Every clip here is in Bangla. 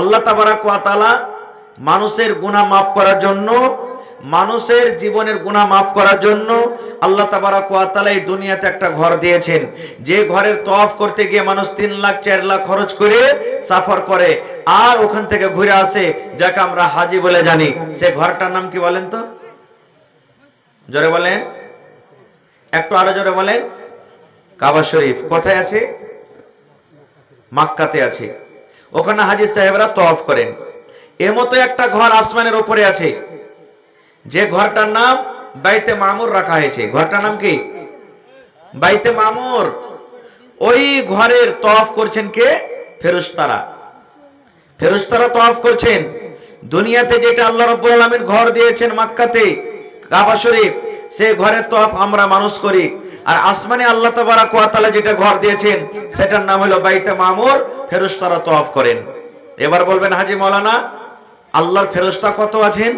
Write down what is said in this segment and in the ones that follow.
আল্লাহ তাবারাক ওয়া তাআলা মানুষের গুনাহ মাফ করার জন্য, মানুষের জীবনের গুনাহ মাফ করার জন্য আল্লাহ তাবারাক ওয়া তাআলা এই দুনিয়াতে একটা ঘর দিয়েছেন, যে ঘরের তওয়াফ করতে গিয়ে মানুষ 3 লাখ 4 লাখ খরচ করে সফর করে আর ওখান থেকে ঘুরে আসে, যাকে আমরা হাজি বলে জানি। সে ঘরটার নাম কি বলেন তো? জোরে বলেন, একটু আরো জোরে বলেন। কাবা শরীফ কোথায় আছে? মক্কাতে আছে। ওখানে হাজী সাহেবরা তওয়াফ করেন। এর মতো একটা ঘর আসমানের উপরে আছে, যে ঘরটার নাম বাইতে মামুর রাখা হয়েছে। ঘরটার নাম কি? বাইতে মামুর। ওই ঘরের তওয়াফ করছেন কে? ফেরেশতারা। ফেরেশতারা তওয়াফ করছেন। দুনিয়াতে যেটা আল্লাহ রাব্বুল আলামিন ঘর দিয়েছেন মক্কাতে, কাবা শরীফ, সে ঘরের তওয়াফ আমরা মানুষ করি। আর আসমানে আল্লাহ তাবারাক ওয়া তাআলা যেটা ঘর দিয়েছেন সেটার নাম হলো বাইতে মামুর, ফেরেশতারা তওয়াফ করেন। এবার বলবেন হাজী মাওলানা, আল্লাহর ফেরেশতা কত আছেন?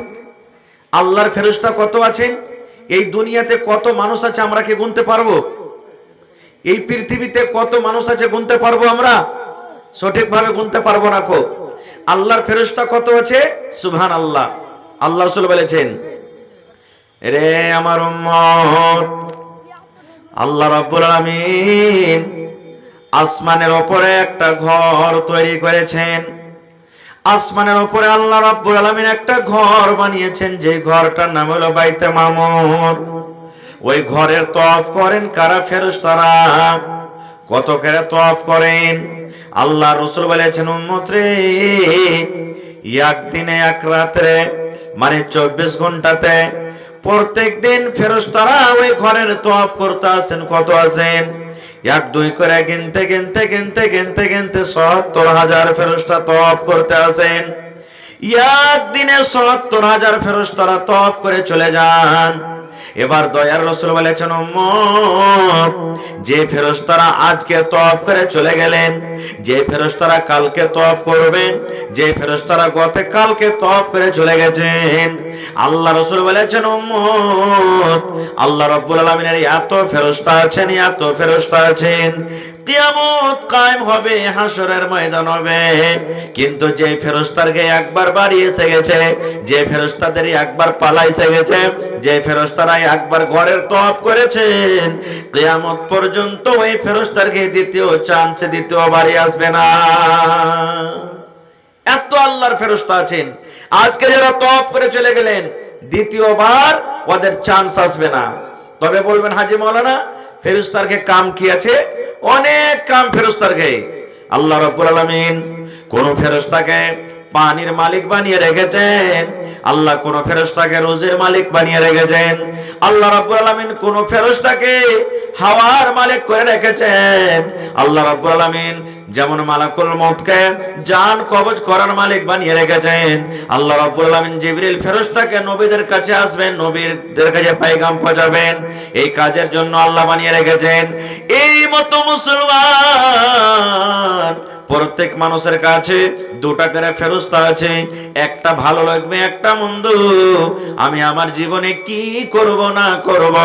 আল্লাহর ফেরেশতা কত আছেন? এই দুনিয়াতে কত মানুষ আছে আমরা কি গুনতে পারবো? এই পৃথিবীতে কত মানুষ আছে গুনতে পারবো আমরা? সঠিকভাবে গুনতে পারবো না কো। আল্লাহর ফেরেশতা কত আছে? সুবহানাল্লাহ। আল্লাহ রাসূল বলেছেন, রে আমার উম্মত, আল্লাহ রাব্বুল আলামিন আসমানের উপরে একটা ঘর তৈরি করেছেন। আসমানের উপরে আল্লাহ রাব্বুল আলামিন একটা ঘর বানিয়েছেন, যে ঘরটার নাম হলো বাইতে মামুর। ওই ঘরের তওয়াফ করেন কারা? ফেরেশতারা। কত করে তওয়াফ করেন? আল্লাহ রাসূল বলেছেন, উম্মত রে, একদিনে এক রাতে মানে 24 ঘন্টাতে প্রত্যেক দিন ফেরেশতারা ওই ঘরের তওয়াফ করতে আসেন। কত আছেন? 1-2 করে গিনতে গিনতে গিনতে গিনতে গিনতে 70,000 ফেরেশতা তওয়াফ করতে আসেন। একদিনে 70,000 ফেরেশতারা তওয়াফ করে চলে যান। এবার দয়ার রাসূল বলেছেন, উম্মত, যে ফেরেশতারা আজকে তওয়াফ করে চলে গেলেন, যে ফেরেশতারা কালকে তওয়াফ করবেন, যে ফেরেশতারা গতকালকে তওয়াফ করে চলে গেছেন, আল্লাহ রাসূল বলেছেন, উম্মত, আল্লাহ রাব্বুল আলামিনের এত ফেরেশতা আছেন, এত ফেরেশতা আছেন, কিয়ামত কায়েম হবে, হাসরের ময়দান হবে, কিন্তু যে ফেরেশতারকে একবার বাড়ি এসে গেছে, যে ফেরেশতাদের একবার পালাইছে গেছে, যে ফেরেশতারা একবার ঘরের তওয়াফ করেছেন, কিয়ামত পর্যন্ত ওই ফেরেশতারকে দ্বিতীয় চান্স, দ্বিতীয় বাড়ি আসবে না। এত আল্লাহর ফেরেশতা আছেন। আজকে যারা তওয়াফ করে চলে গেলেন, দ্বিতীয়বার ওদের চান্স আসবে না। তবে বলবেন হাজী মাওলানা, ফেরেশতারকে কাম কি আছে? অনেক কাম ফেরেশতারকে। আল্লাহ রাব্বুল আলামিন কোন ফেরেশতাকে পানির মালিক বানিয়ে রেখেছেন, আল্লাহ কোন ফেরেশতাকে রোজের মালিক বানিয়ে রেখেছেন, আল্লাহ রাব্বুল আলামিন কোন ফেরেশতাকে হাওয়ার মালিক করে রেখেছেন, আল্লাহ রাব্বুল আলামিন যেমন মালাকুল মউতকে জান কবজ করার মালিক বানিয়ে রেখেছেন, আল্লাহ রাব্বুল আলামিন জিবরিল ফেরেশতাকে নবীদের কাছে আসবেন, নবীদের কাছে পয়গাম পৌঁছাবেন, এই কাজের জন্য আল্লাহ বানিয়ে রেখেছেন। এই মতো মুসলমান প্রত্যেক মানুষের কাছে 2টা করে ফেরেশতা আছে, একটা ভালো লাগবে, একটা মন্দ। আমি আমার জীবনে কি করব না করব,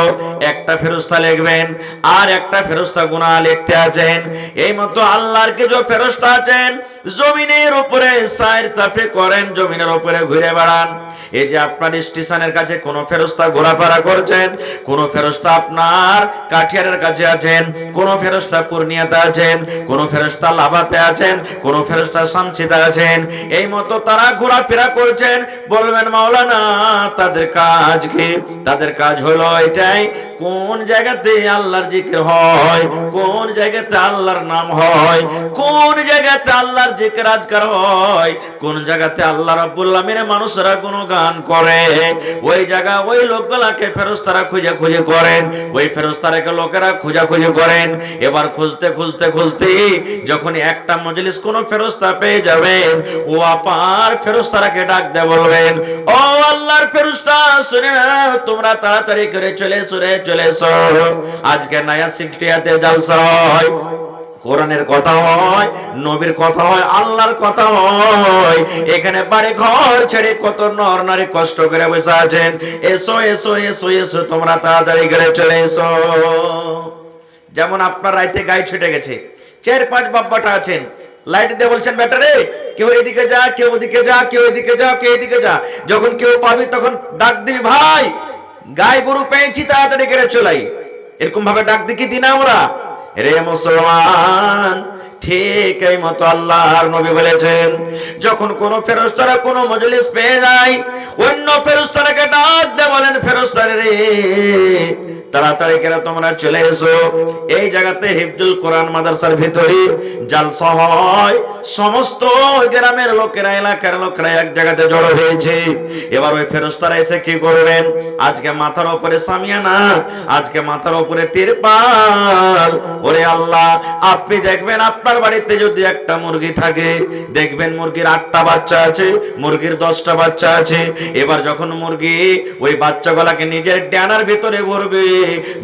একটা ফেরেশতা লিখবেন, আর একটা ফেরেশতা গুনাহ লিখতে আছেন। এই মতো আল্লাহর কিছু ফেরেশতা আছেন, জমিনের উপরে সাইর তাফে করেন, জমিনের উপরে ঘুরে বেড়ান। এই যে আপনার স্টেশনের কাছে কোন ফেরেশতা ঘোরাফেরা করছেন, কোন ফেরেশতা আপনার কাঠিয়ারের কাছে আছেন, কোন ফেরেশতা পূর্ণিয়াতে আছেন, কোন ফেরেশতা লাভাতে আছেন, কোন ফেরেশতা শামসিতে আছেন। এই মতো তারা ঘোরাফেরা করছেন। বলবেন মাওলানা, তাদের কাজ কি? তাদের কাজ হলো এটাই, কোন জায়গাতে আল্লাহর জিকির হয়, কোন জায়গাতে আল্লাহর নাম হয়, কোন জায়গাতে আল্লাহর জিকির আজকার হয়, কোন জায়গাতে আল্লাহ রাব্বুল আলামিনের মানুষরা গুণগান করে, ওই জায়গা ওই লোকগুলাকে ফেরেশতারা খুঁজে খুঁজে করেন, ওই ফেরেশতারাকে লোকেরা খোঁজাখুঁজি করেন। এবার খুঁজতে খুঁজতে খুঁজতে যখন একটা মজলিস কোন ফেরেশতা পেয়ে যাবেন, ও আপার ফেরেশতারাকে ডাক দিয়ে বলবেন, ও আল্লাহর ফেরেশতা, শুনে নাও, তোমরা তাড়াতাড়ি করে চলে এসো, আজকে নয়া 60তে জলসা হয়, কোরআনের কথা হয়, নবীর কথা হয়, আল্লাহর কথা হয়। এখানে বাড়ি ঘর ছেড়ে কত নর নারী কষ্ট করে বসে আছেন, এসো এসো এসো এসো, তোমরা তাড়াতাড়ি করে চলে এসো। যেমন আপনার রাইতে গায়ে ছুটে গেছে, 4-5 বাব্বাটা আছেন, লাইট দিয়ে বলছেন বেটা রে কেউ এদিকে যা, কেউ ওদিকে যা, কেউ এদিকে যা, কেউ এদিকে যা। যখন কেউ পাবি তখন ডাক দিবি, ভাই গায়ে গরু পেয়েছি তাড়াতাড়ি কেড়ে চলাই। এরকম ভাবে ডাক দিকি দিন আমরা। রে মুসলমান, ঠিক এই মতো আল্লাহর নবী বলেছেন, যখন কোন ফেরেশতারা কোন মজলিস পেয়ে যায়, অন্য ফেরেশতাকে ডাক দিয়ে বলেন, ফেরেশতারা রে তাড়াতাড়ি করে তোমরা চলে এসো। এই জায়গাতে হিফজুল কোরআন মাদ্রাসার ভিতরে জালসা হয়, সমস্ত গ্রামের লোকেরা, এলাকার লোকেরা এক জায়গাতে জড়ো হয়েছে। এবার ওই ফেরেশতারা এসে কি করবেন, আজকে মাথার উপরে সামিয়ানা, আজকে মাথার উপরে তিরপাল। ওরে আল্লাহ, আপনি দেখবেন আপনার বাড়িতে যদি একটা মুরগি থাকে, দেখবেন মুরগির 8টা বাচ্চা আছে, মুরগির 10টা বাচ্চা আছে। এবার যখন মুরগি ওই বাচ্চাগুলাকে নিজের ডানার ভিতরে ভরবে,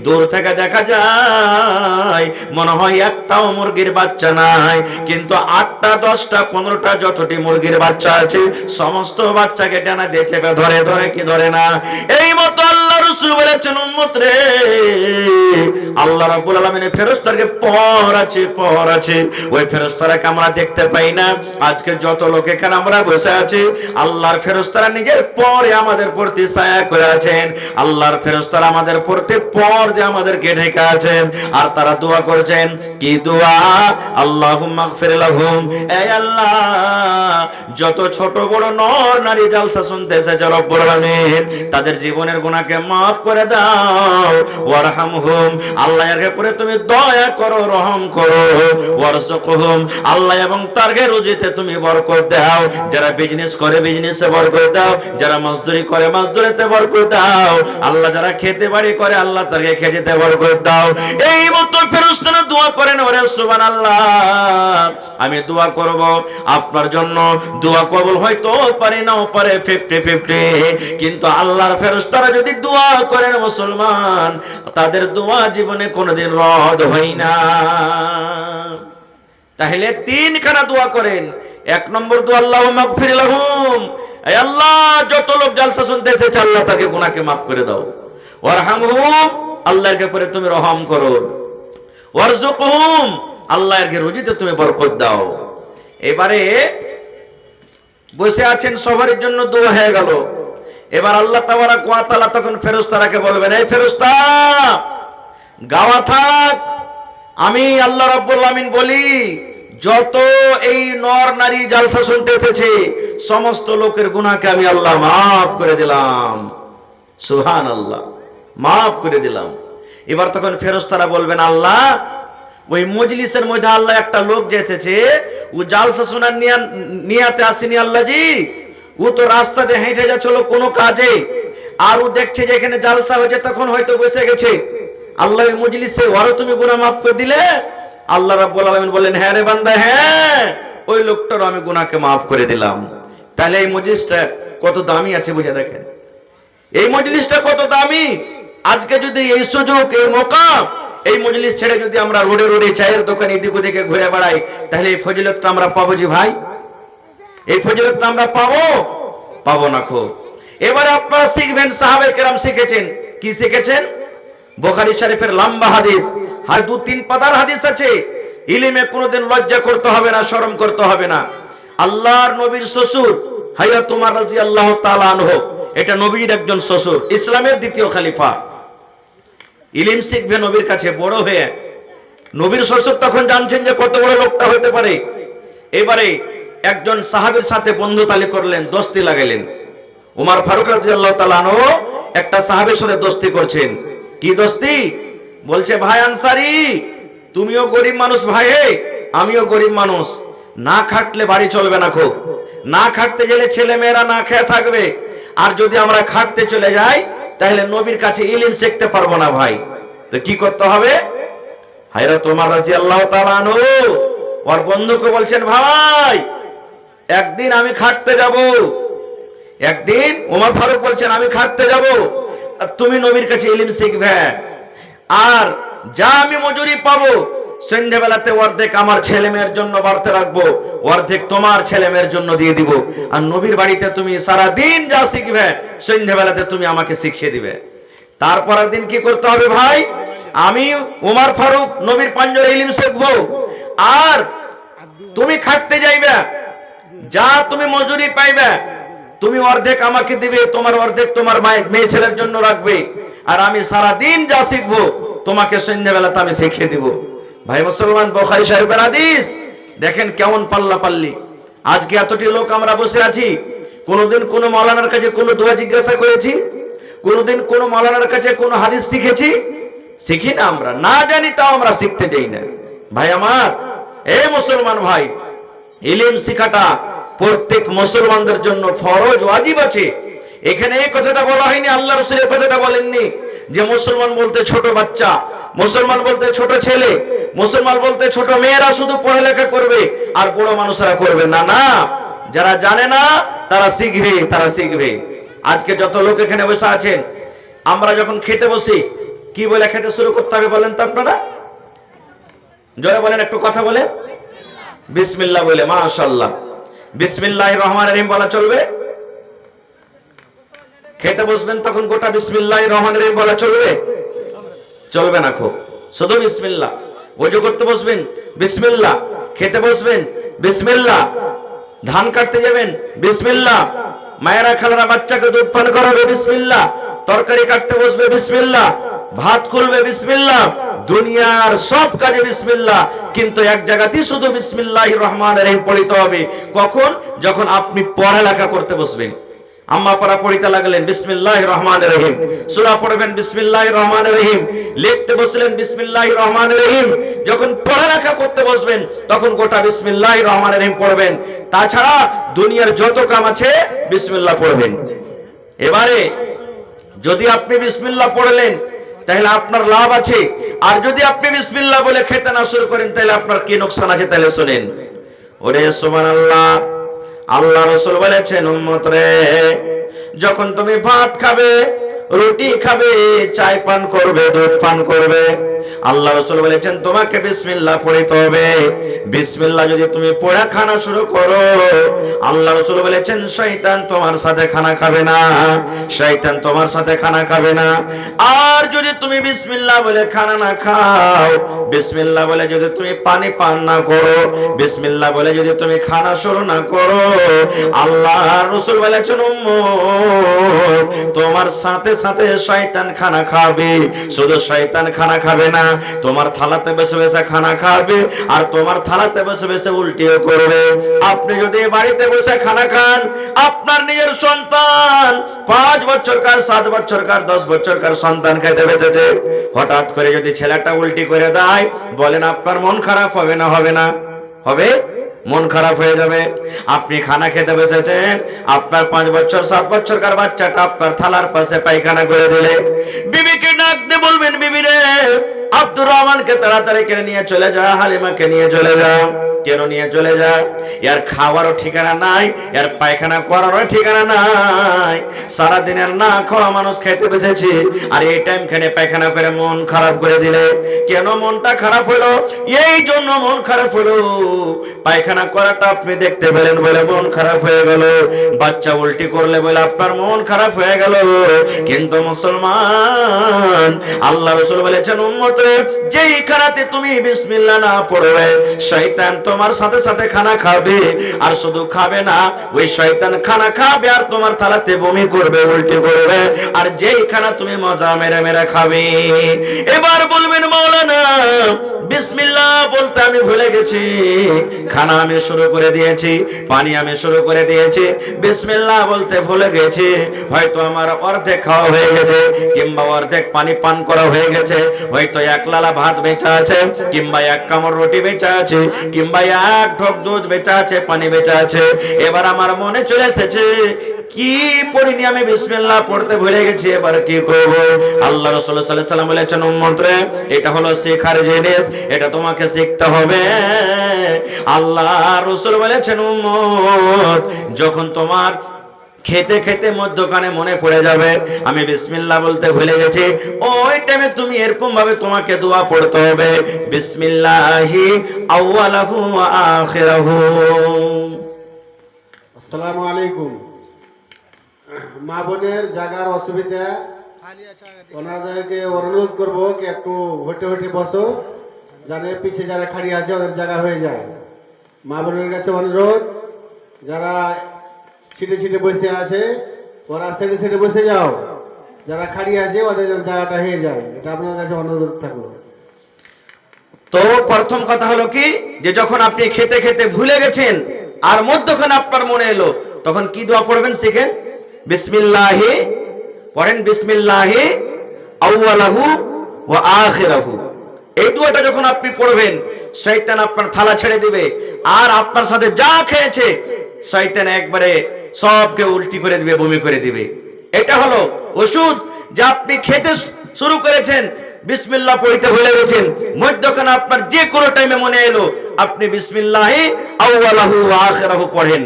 দূর থেকে দেখা যায় মনে হয় একটাও মুরগির বাচ্চা নাই, কিন্তু 8টা 10টা 15টা যতটি মুরগির বাচ্চা আছে সমস্ত বাচ্চাকে ডানা দিয়ে চেপে ধরে, ধরে কি ধরে না। এই মতো আল্লাহ রাসূল বলেছেন, উম্মত রে আল্লাহ রাব্বুল আলামিনের ফেরেশতাকে পর আছে, পর আছে। ওই ফেরেশতারাকে আমরা দেখতে পাই না। আজকে যত লোক এখানে আমরা বসে আছি, আল্লাহর ফেরেশতারা নিজের পরে আমাদের প্রতি ছায়া করে আছেন। আল্লাহর ফেরেশতারা আমাদের প্রতি পর দিয়ে আমাদেরকে ঢেকে আছেন, আর তারা দোয়া করছেন। কি দোয়া? আল্লাহুম্মা গফির লাহুম, এই আল্লাহ যত ছোট বড় নর নারী জালসা শুনতেছে রব্বুল আলামিন, তাদের জীবনের গুনাহকে maaf করে দাও। ওয়ারহামহুম, আল্লাহ এর উপরে তুমি দয়া করো, রহম করো। ওয়ারযুকহুম, আল্লাহ এবং তার রুজিতে তুমি বরকত দাও। যারা বিজনেস করে বিজনেসে বরকত দাও, যারা মজদুরি করে মজদুরিতে বরকত দাও। আল্লাহ যারা খেতে বাড়ি করে, আল্লাহ তাকে খেতে বরকত দাও। এই মতো ফেরেশতারা দোয়া করেন। ওরে সুবহানাল্লাহ, আমি দোয়া করব আপনার জন্য, দোয়া কবুল হয়তো পারে নাও পারে 50-50, কিন্তু আল্লাহর ফেরেশতারা যদি দোয়া করেন মুসলমান, তাদের দোয়া জীবনে কোনোদিন রদ হয় না। তাহলে 3খানা দোয়া করেন। 1 নম্বর দোয়া, আল্লাহুম্মা গফির লাহুম, হে আল্লাহ যত লোক জালসা শুনতে এসেছে আল্লাহ তাকে গুনাহকে maaf করে দাও। ওয়ারহামহুম, আল্লাহর উপরে তুমি রহম করো। ওয়ারযুকহুম, আল্লাহর রুজিতে তুমি বরকত দাও। এবারে বসে আছেন, সবার জন্য দোয়া হয়ে গেল। এবার আল্লাহ তাবারাক ওয়া তাআলা তখন ফেরেশতাকে বলবেন, এই ফেরেশতা গাওয়া থাক, আমি আল্লাহ রাব্বুল আলামিন বলি, যত এই নর নারী জালসা শুনতে এসেছে সমস্ত লোকের গুনাহকে আমি আল্লাহ maaf করে দিলাম। সুবহানাল্লাহ, maaf করে দিলাম। এবার তখন ফেরেশতারা বলবেন, আল্লাহ ওই মজলিসের মধ্যে আল্লাহ একটা লোক যে এসেছে, ও জালসা শোনার নিয়াতে আসেনি আল্লাহ জি, ও তো রাস্তা দিয়ে হেঁটে যাচ্ছিল কোনো কাজে, আর ও দেখছে যে এখানে জালসা হয়েছে, তখন হয়তো বসে গেছে। আল্লাহ ওই মজলিসে ওরও তুমি গুনাহ maaf করে দিলে। আল্লাহ রাব্বুল আলামিন বলেন, হ্যাঁ রে বান্দা, হ্যাঁ ওই লোকটারও আমি গুনাহকে maaf করে দিলাম। তাহলে এই মজলিসটা কত দামি আছে বুঝে দেখেন, এই মজলিসটা কত দামি। আজকে যদি এই সুযোগ, এই মৌকা, এই মজলিস ছেড়ে যদি আমরা রোডে রোডে চায়ের দোকানে এদিক ওদিকে ঘুরে বেড়াই, তাহলে এই ফজিলতটা আমরা পাবো জি ভাই? এই ফজিলতটা আমরা পাবো না। খো এবারে আপনারা শিখবেন, সাহাবায়ে কেরাম শিখেছেন। কি শিখেছেন? বুখারী শরীফের লম্বা হাদিস, আর 2-3 পাতার হাদিস আছে। ইলমে কোনোদিন লজ্জা করতে হবে না, শরম করতে হবে না। আল্লাহর নবীর শ্বশুর হযরত উমর রাদিয়াল্লাহু তাআলা আনহু, এটা নবীর একজন শ্বশুর, ইসলামের 2য় খলিফা। ইলম শিখবে নবীর কাছে বড় হয়ে। নবীর শ্বশুর তখন জানছেন যে কত বড় লোকটা হতে পারে। এবারে একজন সাহাবীর সাথে বন্ধুতালি করলেন, দোস্তি লাগাইলেন। উমর ফারুক রাদিয়াল্লাহু তাআলা আনহু একটা সাহাবীর সাথে দোস্তি করছেন। কি দোস্তি? বলছে, ভাই আনসারী, তুমিও গরিব মানুষ ভাই, আমিও গরিব মানুষ, না খাটলে বাড়ি চলবে না। খুব না খাটতে গেলে ছেলে মেয়েরা না খেয়ে থাকবে, আর যদি আমরা খাটতে চলে যাই তাহলে নবীর কাছে ইলম শিখতে পারবো না ভাই। তো কি করতে হবে? হযরত ওমর রাদিয়াল্লাহু তাআলা আনহু ওর বন্ধুকে বলছেন, ভাই একদিন আমি খাটতে যাব। একদিন ওমর ফারুক বলছেন, আমি খাটতে যাব, আর তুমি নবীর কাছে ইলম শিখবে, আর যা আমি মজুরি পাবো সন্ধ্যাবেলাতে অর্ধেক আমার ছেলে মেয়ের জন্য বাড়তে রাখবো, অর্ধেক তোমার ছেলে মেয়ের জন্য দিয়ে দিব। আর নবীর বাড়িতে তুমি সারা দিন যা শিখবে সন্ধ্যাবেলাতে তুমি আমাকে শিখিয়ে দিবে। তারপরের দিন কি করতে হবে ভাই? আমি ওমর ফারুক নবীর পাঞ্জরে ইলম শিখবো, আর তুমি খাটতে যাইবে, যা তুমি মজুরি পাইবে তুমি অর্ধেক আমাকে দিবে, তোমার অর্ধেক তোমার মেয়ে ছেলের জন্য রাখবে, আর আমি সারা দিন যা শিখবো তোমাকে সন্ধ্যাবেলাতে আমি শিখিয়ে দিব। ভাই মুসলমান, বুখারী শরীফের হাদিস। দেখেন কেমন পাল্লা পাল্লি। আজকে এতটি লোক আমরা বসে আছি, কোনদিন কোন মাওলানার কাছে কোন দোয়া জিজ্ঞাসা করেছি? কোনদিন কোন মাওলানার কাছে কোন হাদিস শিখেছি? শিখি না। আমরা না জানি তাও আমরা শিখতে যাই না। ভাই আমার, এ মুসলমান ভাই, ইলম শিখাটা প্রত্যেক মুসলমানদের জন্য ফরজ, ওয়াজিব আছে। এখানে এই কথাটা বলা হয়নি, আল্লাহ রাসূল এই কথাটা বলেননি যে মুসলমান বলতে ছোট বাচ্চা, মুসলমান বলতে ছোট ছেলে, মুসলমান বলতে ছোট মেয়েরা শুধু পড়ালেখা করবে আর বড় মানুষরা করবে না। না, যারা জানে না তারা শিখবে, তারা শিখবে। আজকে যত লোক এখানে বসে আছেন, আমরা যখন খেতে বসি কি বলে খেতে শুরু করতে হবে বলেন তো আপনারা? জোরে বলেন, একটু কথা বলেন। বিসমিল্লাহ বলে। মাশাআল্লাহ। বিসমিল্লাহির রহমানির রহিম বলা চলবে? খেতে বসবেন তখন গোটা বিসমিল্লাহির রহমানির রহিম বলা চলবে? চলবে না। খুব শুধু বিসমিল্লাহ। ওযু করতে বসবেন বিসমিল্লাহ, খেতে বসবেন বিসমিল্লাহ, ধান কাটতে যাবেন বিসমিল্লাহ, মায়েরা খালারা বাচ্চাকে দুধ পান করাবে বিসমিল্লাহ, তরকারি কাটতে বসবে বিসমিল্লাহ, ভাত খুলবে বিসমিল্লাহ, দুনিয়ার সব কাজে বিসমিল্লাহ। কিন্তু এক জায়গাতেই শুধু বিসমিল্লাহির রহমানির রহিম পড়তে হবে। কখন? যখন আপনি পড়ালেখা করতে বসবেন। আম্মা পড়া পড়িতে লাগলেন বিসমিল্লাহির রহমানির রহিম, সূরা পড়বেন বিসমিল্লাহির রহমানির রহিম, লিখতে বসলেন বিসমিল্লাহির রহমানির রহিম। যখন পড়ালেখা করতে বসবেন তখন গোটা বিসমিল্লাহির রহমানির রহিম পড়বেন। তাছাড়া দুনিয়ার যত কাম আছে বিসমিল্লাহ পড়বেন। এবারে যদি আপনি বিসমিল্লাহ পড়লেন তাহলে আপনার লাভ আছে, আর যদি আপনি বিসমিল্লাহ বলে খেতে না শুরু করেন তাহলে আপনার কি নোকসান আছে? তাহলে শুনেন। ওরে সুবহানাল্লাহ, আল্লাহ রাসূল বলেছেন, উম্মত রে, যখন তুমি ভাত খাবে, রুটি খাবে, চাই পান করবে, দুধ পান করবে, আল্লাহ রাসূল বলেছেন তোমাকে বিসমিল্লাহ পড়তে হবে। বিসমিল্লাহ যদি তুমি পড়া খানা শুরু করো, আল্লাহ রাসূল বলেছেন শয়তান তোমার সাথে খানা খাবে না, শয়তান তোমার সাথে খানা খাবে না। আর যদি তুমি বিসমিল্লাহ বলে খানা না খাও, বিসমিল্লাহ বলে যদি তুমি পানি পান না করো, বিসমিল্লাহ বলে যদি তুমি খানা শুরু না করো, আল্লাহ রাসূল বলেছেন উম্মত তোমার সাথে সাথে শয়তান খানা খাবে। শুধু শয়তান খানা খাবে না, তোমার থালাতে বসে বসে খানা খাবে, আর তোমার থালাতে বসে বসে উল্টিও করবে। আপনি যদি বাড়িতে বসে খানা খান, আপনার নিজের সন্তান 5 বছরকার, 7 বছরকার, 10 বছরকার সন্তান খেতে বসেছে, হঠাৎ করে যদি ছেলেটা উল্টি করে দেয়, বলেন আপনার মন খারাপ হবে না? হবে না? হবে। মন খারাপ হয়ে যাবে। আপনি খানা খেতে বসেছেন, আপনার 5 বছর 7 বছরকার বাচ্চাটা আপনার থালার পাশে পায়খানা করে দিলে, বিবিকে ডাক দিয়ে বলবেন, বিবি রে, আব্দুর রহমানকে তাড়াতাড়ি করে নিয়ে চলে যা, হালিমাকে নিয়ে চলে যা। কেন নিয়ে চলে যা? এর খাওয়ারও ঠিকানা নাই, এর পায়খানা করারও ঠিকানা নাই। সারাদিনের না খাওয়া মানুষ খেতে বসেছে, আর এই টাইম খানে পায়খানা করে মন খারাপ করে দিলে। কেন মনটা খারাপ হলো? এই জন্য মন খারাপ হলো, পায়খানা করাটা আপনি দেখতে পেলেন বলে মন খারাপ হয়ে গেল, বাচ্চা উল্টি করলে বলে আপনার মন খারাপ হয়ে গেল। কিন্তু মুসলমান, আল্লাহ রাসূল বলেছেন উম্মত রে, যেই খানাতে তুমি বিসমিল্লাহ না পড়বে, শয়তান তোমার সাথে সাথে খানা খাবে, আর শুধু খাবে না, ওই শয়তান খানা খাবে আর তোমার থালাতে বমি করবে, উল্টি করবে, আর যেই খানা তুমি মজা মেরে মেরে খাবে। এবার বলবেন মাওলানা বিসমিল্লাহ বলতে আমি ভুলে গেছি, খানা আমি শুরু করে দিয়েছি, পানি আমি শুরু করে দিয়েছি, বিসমিল্লাহ বলতে ভুলে গেছি। হয়তো আমার অর্ধেক খাওয়া হয়ে গেছে, কিংবা অর্ধেক পানি পান করা হয়ে গেছে, হয়তো 1 লালা ভাত বেঁচে আছে, কিংবা 1 কামড় রুটি বেঁচে আছে, কিংবা 1 ঢোক দুধ বেঁচে আছে, পানি বেঁচে আছে। এবার আমার মনে চলে এসেছে কি পড়িনি, আমি বিসমিল্লাহ পড়তে ভুলে গেছি, এবার কি করব? আল্লাহ রাসূল সাল্লাল্লাহু আলাইহি ওয়াসাল্লাম বলেছেন উম্মত রে, এটা হলো শেখার জিনিস, এটা তোমাকে শিখতে হবে। আল্লাহ রাসূল বলেছেন উম্মত, যখন তোমার খেতে খেতে মধ্যখানে মনে পড়ে যাবে আমি বিসমিল্লাহ বলতে ভুলে গেছি, ওই টাইমে তুমি এরকম ভাবে তোমাকে দোয়া পড়তে হবে, বিসমিল্লাহি আউয়ালাহু ওয়া আখিরাহু। আসসালামু আলাইকুম। মা বোনের জায়গার অসুবিধা, ওনাদেরকে অনুরোধ করবো কি একটু হটে হটে বসো, জানে পিছিয়ে যারা খাড়ি আছে ওদের জায়গা হয়ে যায়। মা বোনের কাছে অনুরোধ, যারা সিটে সিটে বসে আছে ওরা সেটে সেটে বসে যাও, যারা খাড়ি আছে ওদের জায়গাটা হয়ে যায়, এটা আপনার কাছে অনুরোধ থাকলো। তো প্রথম কথা হলো কি, যে যখন আপনি খেতে খেতে ভুলে গেছেন আর মধ্যখানে আপনার মনে এলো, তখন কি দোয়া পড়বেন শিখেন? বিসমিল্লাহি পড়েন, বিসমিল্লাহি আউয়ালাহু ওয়া আখিরাহু। এই দোয়াটা যখন আপনি পড়বেন, শয়তান আপনার থালা ছেড়ে দিবে, আর আপনার সাথে যা খেয়েছে শয়তান একবারে সবকে উল্টি করে দিবে, বমি করে দিবে। এটা হলো ওষুধ। যা আপনি খেতে শুরু করেছেন, বিসমিল্লাহ পড়তে ভুলে গেছেন, মধ্যখানে আপনার যে কোনো টাইমে মনে এলো, আপনি বিসমিল্লাহি আউয়ালাহু ওয়া আখিরাহু পড়েন।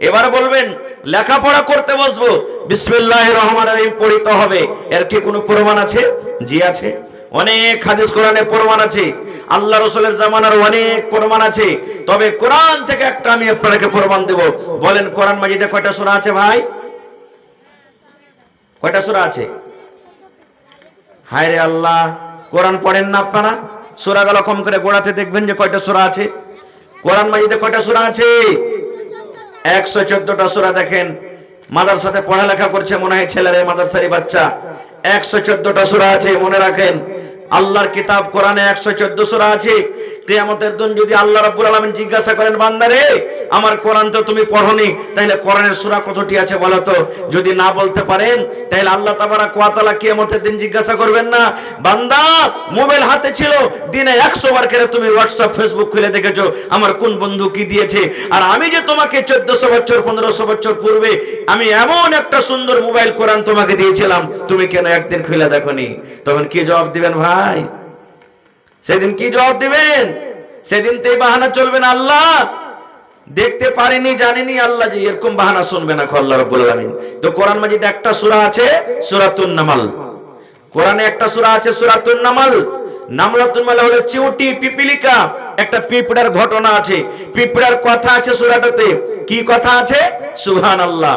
এবার বলবেন লেখাপড়া করতে বসবো, বিসমিল্লাহির রহমানির রহিম পড়তে হবে। এর কি কোনো প্রমাণ আছে? জি আছে, অনেক হাদিস কোরআনে প্রমাণ আছে, আল্লাহ রাসূলের জামানার অনেক প্রমাণ আছে। তবে কোরআন থেকে একটা আমি আপনাকে প্রমাণ দেব। বলেন কোরআন মাজিদে কয়টা সূরা আছে ভাই? কয়টা সূরা আছে? হায় রে আল্লাহ, কোরআন পড়েন না আপনারা? সূরাগুলো কম করে গোড়াতে দেখবেন যে কয়টা সূরা আছে। কোরআন মাজিদে কয়টা সূরা আছে? 114টা সূরা। দেখেন মাদ্রাসাতে পড়ালেখা করছে মনে হয় ছেলেরা, মাদ্রাসারি বাচ্চা। 114টা সূরা আছে, মনে রাখেন। আল্লাহর কিতাব কোরআনে 114 সূরা আছে। কিয়ামতের দিন যদি আল্লাহ রাব্বুল আলামিন জিজ্ঞাসা করেন, বান্দারে আমার কোরআন তো তুমি পড়োনি, তাহলে কোরআনের সূরা কতটি আছে বলো তো? যদি না বলতে পারেন, তাহলে আল্লাহ তাবারাক ওয়া তাআলা কিয়ামতের দিন জিজ্ঞাসা করবেন না, বান্দা মোবাইল হাতে ছিল, দিনে 100 বার করে তুমি হোয়াটসঅ্যাপ ফেসবুক খুলে দেখেছো আমার কোন বন্ধু কি দিয়েছে, আর আমি যে তোমাকে 1400 বছর 1500 বছর পূর্বে আমি এমন একটা সুন্দর মোবাইল কোরআন তোমাকে দিয়েছিলাম, তুমি কেন একদিন খুলে দেখোনি? তখন কি জবাব দিবেন ভাই? সেদিন কি জবাব দিবেন? সেদিন তো এই বাহানা চলবে না, আল্লাহ দেখতে পারিনি, জানিনি। আল্লাহ যে এরকম বাহানা শুনবে না আল্লাহ রাব্বুল আলামিন। তো কোরআন মাজিদে একটা সূরা আছে, সূরাতুন নামাল। কোরআনে একটা সূরা আছে, সূরাতুন নামাল। নামলাতুন মানে হলো চিউটি, পিপিলিকা। একটা পিঁপড়ার ঘটনা আছে, পিঁপড়ার কথা আছে সূরাটাতে। কি কথা আছে? সুবহানাল্লাহ।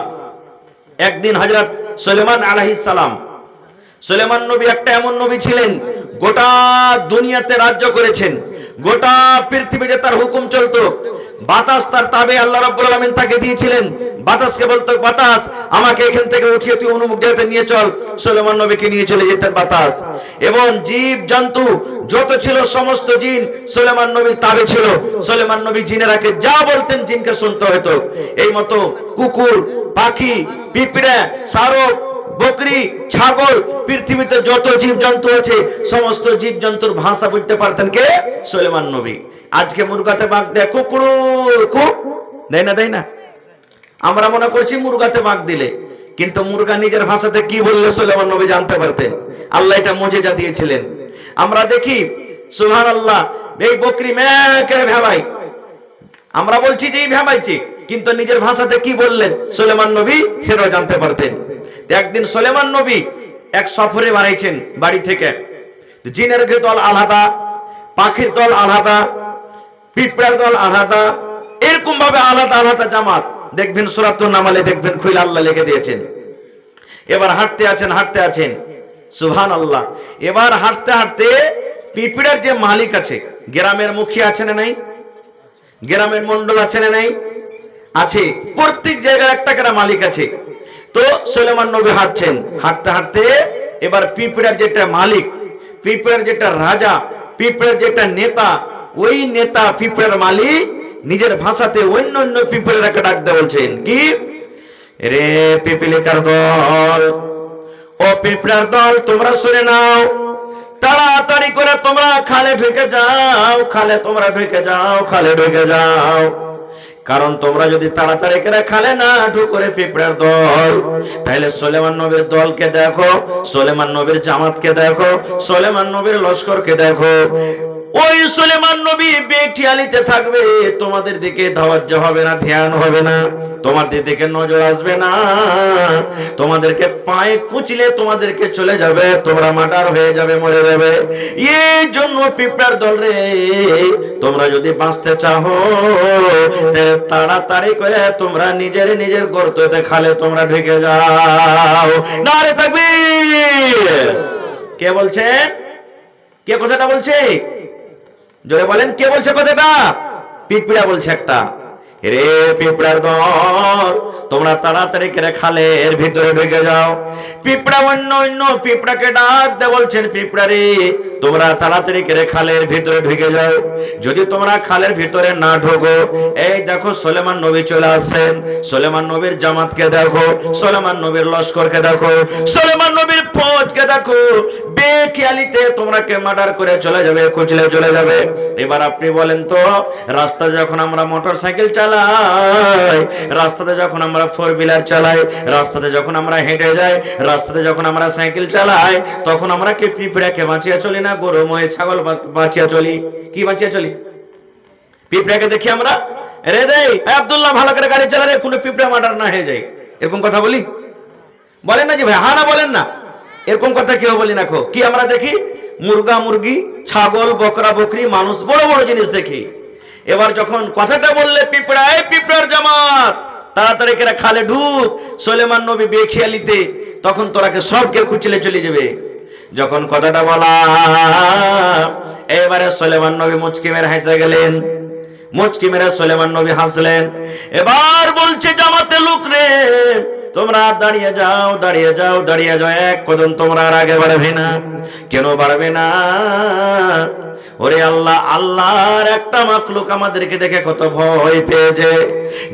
একদিন হযরত সুলাইমান আলাইহিস সালাম, সুলাইমান নবী একটা এমন নবী ছিলেন, গোটা দুনিয়াতে রাজ্য করেছেন, গোটা পৃথিবীতে তার হুকুম চলতো। বাতাস তার তাবে আল্লাহ রাব্বুল আলামিন তাকে দিয়েছিলেন। বাতাসকে বলতো, বাতাস আমাকে এখান থেকে উঠিয়ে তুই অমুক জায়গাতে নিয়ে চল। সুলাইমান নবীকে নিয়ে চলে যেতেন বাতাস। এবং জীব জন্তু যত ছিল সমস্ত জিন সুলাইমান নবীর তাবে ছিল। সুলাইমান নবী জিনেরাকে যা বলতেন জিনকে শুনতে হতো। এই মতো কুকুর, পাখি, পিঁপড়া, শারক, বকরি, ছাগল, পৃথিবীতে যত জীবজন্তু আছে সমস্ত জীবজন্তুর ভাষা বুঝতে পারতেন কে? সুলাইমান নবী। আজকে মুরগাতে বাঘ দেয় কুকুরু খুব দেয় না, দেয় না? আমরা মনে করছি মুরগাতে বাঘ দিলে, কিন্তু মুরগা নিজের ভাষাতে কি বললে সুলাইমান নবী জানতে পারতেন। আল্লাহ এটা মুজিজা দিয়েছিলেন। আমরা দেখি সুবহানাল্লাহ, এই বকরি মেকে ভেবাই, আমরা বলছি যে এই ভেবাইছি, কিন্তু নিজের ভাষাতে কি বললেন সুলাইমান নবী সেটাও জানতে পারতেন। একদিন সুলাইমান নবী এক সফরে বাড়াইছেন বাড়ি থেকে। জিনের দল আলাদা, পাখির দল আলাদা, পিঁপড়ার দল আলাদা, এরকম ভাবে আলাদা আলাদা জামাত। দেখবেন সূরাতুন নামালে দেখবেন খুলে আল্লাহ লিখে দিয়েছেন। এবার হাঁটতে আছেন, হাঁটতে আছেন, সুবহানাল্লাহ। এবার হাঁটতে হাঁটতে পিঁপড়ার যে মালিক আছে, গ্রামের মুখিয়া আছে না নাই? গ্রামের মন্ডল আছে না নাই? আছে। প্রত্যেক জায়গায় একটা করে মালিক আছে। তো সুলাইমান নবী হাঁটছেন, হাঁটতে হাঁটতে এবার পিঁপড়ার যেটা মালিক, পিঁপড়ার যেটা রাজা, পিঁপড়ার যেটা নেতা, ওই নেতা পিঁপড়ার মালিক নিজের ভাষাতে অন্য অন্য পিঁপড়াকে ডাক দিয়ে বলছেন কি, রে পিপিলিকার দল, ও পিঁপড়ার দল, তোমরা শুনে নাও, তাড়াতাড়ি করে তোমরা খালে ঢুকে যাও, খালে তোমরা ঢুকে যাও, খালে ঢুকে যাও। কারণ তোমরা যদি তাড়াতাড়ি করে খালে না ঢুকে পিঁপড়ার দল, তাহলে সুলাইমান নবীর দলকে দেখো, সুলাইমান নবীর জামাতকে দেখো, সুলাইমান নবীর লস্করকে দেখো। ওই সুলাইমান নবী বেঠিয়ালিতে থাকবে, তোমাদের দিকে তাওয়াজ্জু হবে না, ধ্যান হবে না, তোমাদের দিকে নজর আসবে না, তোমাদেরকে পায়ে কুচলে তোমাদেরকে চলে যাবে, তোমরা মার্ডার হয়ে যাবে, মরে যাবে। এই জন্য পিঁপড়ার দল রে, তোমরা যদি বাঁচতে চাও তাড়াতাড়ি করে তোমরা নিজের নিজের গর্ততে খালে তোমরা ঢুকে যাও। নারে তাকবীর! কে বলছেন? কে কথাটা বলছে? জোরে বলেন, কে বলছে কথাটা? পিঁপড়া বলছে একটা, রে পিঁপড়ার দল, তোমরা তাড়াতাড়ি করে খালের ভিতরে ঢুকে যাও। পিঁপড়া অন্য অন্য পিঁপড়াকে ডাক দে, বলছেন পিঁপড়া রে, তোমরা তাড়াতাড়ি করে খালের ভিতরে ঢুকে যাও। যদি তোমরা খালের ভিতরে না ঢোকো, এই দেখো সুলেমান নবী চলে আসছেন, সুলেমান নবীর জামাতকে দেখো, সুলেমান নবীর লস্করকে দেখো, সুলেমান নবীর ফৌজকে দেখো, বেখেয়ালিতে তোমরাকে মার্ডার করে চলে যাবে, কুচলে চলে যাবে। এবার আপনি বলেন তো, রাস্তায় যখন আমরা মোটরসাইকেল চালাই, রাস্তাতে যখন আমরা ফোর হুইলার চালাই, রাস্তাতে যখন আমরা হেঁটে যাই, রাস্তাতে যখন আমরা সাইকেল চালাই, তখন আমরা কি পিঁপড়াকে বাঁচিয়ে চলি না গরু মহিষ ছাগল বাঁচিয়ে চলি? কি বাঁচিয়ে চলি? পিঁপড়াকে দেখি আমরা, রে দেই আব্দুল্লাহ ভালো করে গাড়ি চালা রে, কোনো পিঁপড়া মার্ডার না হয়ে যায়, এরকম কথা বলি? বলেন না জি ভাই, হ্যাঁ না বলেন না? এরকম কথা কেউ বলি না। কি আমরা দেখি? মুরগা মুরগি, ছাগল বকরা বকরি, মানুষ, বড় বড় জিনিস দেখি। এবার যখন কথাটা বললে পিঁপড়া, এই পিঁপড়ার জামাত তাড়াতাড়ি করে খালে ঢুক, সুলেমান নবী বেখেয়ালিতে, তখন তোরাকে সবকে কুচলে চলে যাবে। যখন কথাটা বলা, এবারে সুলেমান নবী মুচকি মেরে হেসে গেলেন, মুচকি মেরে সুলেমান নবী হাসলেন। এবার বলছে জামাতে লোক রে, তোমরা দাঁড়িয়ে যাও, দাঁড়িয়ে যাও, দাঁড়িয়ে যাও, এক কদম তোমরা আর আগে বাড়বে না। কেন বাড়বে না? ওরে আল্লাহ, আল্লাহর একটা মাখলুক আমাদেরকে দেখে কত ভয় পেয়েছে,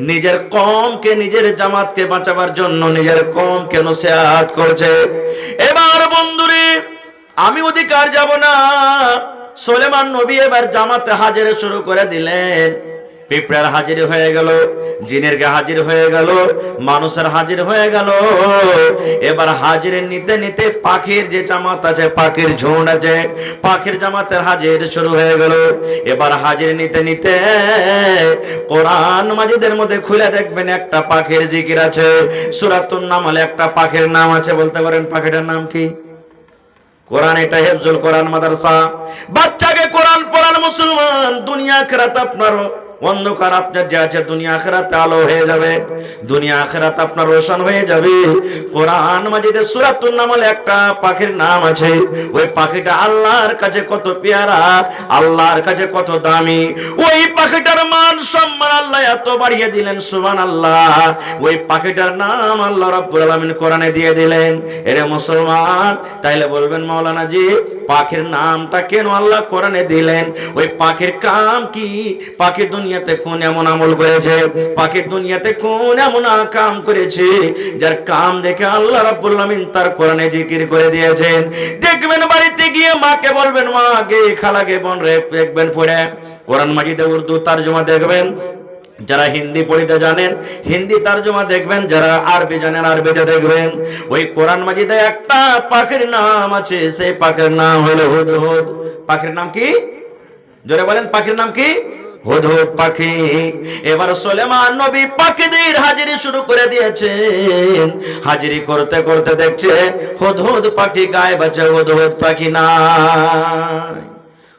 নিজের কওমকে, নিজের জামাতকে বাঁচাবার জন্য নিজের কওমকে নসিহত করছে। এবার বন্ধুরে, আমি অধিকার যাব না। সুলেমান নবী এবার জামাতে হাজির শুরু করে দিলেন। পিঁপড়ার হাজির হয়ে গেল, জিনের গে হাজির হয়ে গেল, মানুষের হাজির হয়ে গেল। এবার হাজির নিতে নিতে পাখির যে জামাত আছে, পাখির ঝুঁড আছে, পাখির জামাতের হাজির শুরু হয়ে গেল। এবার হাজির নিতে নিতে কোরআন মাজিদের মধ্যে খুলে দেখবেন একটা পাখির জিকির আছে, সূরাতুন নামলে একটা পাখির নাম আছে। বলতে পারেন পাখিটার নাম কি? কোরআন, এটা হেফজুল কোরআন মাদ্রাসা। বাচ্চাকে কোরআন পড়ান মুসলমান, দুনিয়া আখিরাত আপনার অন্ধকার আপনার যে আছে, দুনিয়া আখিরাতে আলো হয়ে যাবে, দুনিয়া আখিরাত আপনার রোশন হয়ে যাবে। কোরআন মাজিদে সূরাতুন নামল একটা পাখির নাম আছে, ওই পাখিটা আল্লাহর কাছে কত পেয়ারা, আল্লাহর কাছে কত দামি। ওই পাখিটার মান সম্মান আল্লাহ এত বাড়িয়ে দিলেন, সুবহানাল্লাহ। ওই পাখিটার নাম আল্লাহ রাব্বুল আলামিন কোরআনে দিয়ে দিলেন। এরে মুসলমান, তাইলে বলবেন মাওলানা জি, পাখির নামটা কেন আল্লাহ কোরআনে দিলেন? ওই পাখির কাম কি? পাখি দুনিয়াতে কোন এমন আমল করেছে, পাখি দুনিয়াতে কোন এমন কাম করেছে, যার কাম দেখে আল্লাহ রাব্বুল আলামিন তার কোরআনে জিকির করে দিয়েছেন। দেখবেন বাড়িতে গিয়ে মাকে বলবেন, মা গে, খালাকে, বোন রে, দেখবেন পড়ে কোরআন মাজিদে উর্দু তরজমা দেখবেন। যারা হিন্দি পড়িতে জানেন হিন্দি তরজমা দেখবেন, যারা আরবি জানেন আরবিতে দেখবেন। ওই কোরআন মাজিদে একটা পাখির নাম আছে, সেই পাখির নাম হলো হুদহুদ। পাখির নাম কি? জোরে বলেন, পাখির নাম কি? হুদহুদ পাখি। এবার সুলেমান নবী পাখিদের হাজিরি শুরু করে দিয়েছেন। হাজিরি করতে করতে দেখছে হুদহুদ পাখি গায়েব আছে, হুদহুদ পাখি নাই।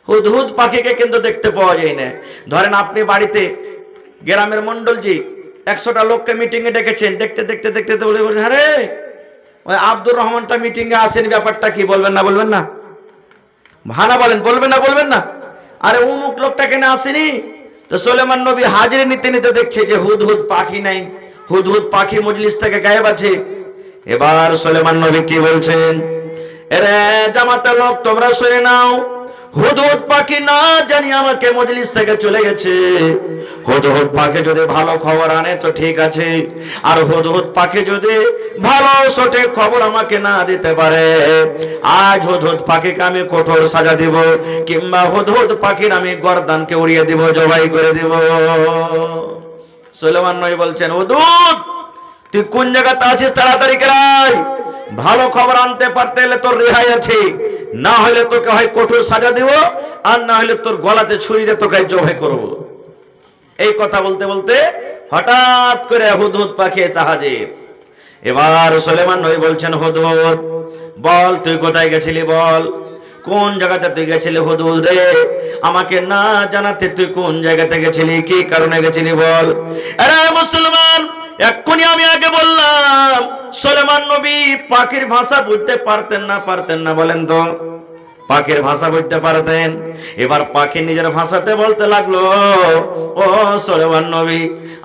হুদহুদ পাখিকে কিন্তু দেখতে পাওয়া যায় না। ধরেন আপনি বাড়িতে গ্রামের মন্ডলজি 100টা লোককে মিটিং এ ডেকেছেন, দেখতে দেখতে দেখতে বলে বলছে, আরে ওই আব্দুর রহমানটা মিটিং এ আসেন, ব্যাপারটা কি? বলবেন না বলবেন না? ভানা বলেন, বলবেন না বলবেন না? আরে অমুক লোকটা কেন আসেনি? তো সুলেমান নবী হাজির নিতে নিতে দেখছে যে হুদহুদ পাখি নাই, হুদহুদ পাখি মজলিস থেকে গায়েব আছে। এবার সুলেমান নবী কি বলছেন, এরে জামাতের লোক তোমরা শুনে নাও, হুদহুদ পাখি না জানি আমাকে মজলিস থেকে চলে গেছে। হুদহুদ পাখি যদি ভালো খবর আনে তো ঠিক আছে, আর হুদহুদ পাখি যদি ভালো সঠিক খবর আমাকে না দিতে পারে, আজ হুদহুদ পাখিকে আমি কঠোর সাজা দিব, কিংবা হুদহুদ পাখির আমি গর্দানকে উড়িয়ে দিব, জবাই করে দিব। সুলেমান নবী বলছেন, হুদহুদ তুই কোন জায়গাতে আছিস? তাড়াতাড়ি করে আয়। ভালো খবর আনতে পারতে হলে তোর রেহাই আছে, না হলে তোকে হয় কঠোর সাজা দিব, আর না হলে তোর গলাতে ছুরি দিয়ে তোকে জবাই করব। এই কথা বলতে বলতে হঠাৎ করে হুদহুদ পাখি এসে হাজির। এবার সুলেমান নবী বলছেন, হুদহুদ বল তুই কোথায় গেছিলি, বল কোন জায়গাতে তুই গেছিলি? হুদহুদ রে, আমাকে না জানাতে তুই কোন জায়গাতে গেছিলি, কি কারণে গেছিলি বল। আরে মুসলমান, এক্ষুনি আমি আগে বললাম সুলেমান নবী পাখির ভাষা বুঝতে পারতেন না, পারতেন না, বলেন তো পাখির ভাষা বলতে পারতেন। এবার পাখি নিজের ভাষাতে বলতে লাগলো, ও সুলেমান নবী,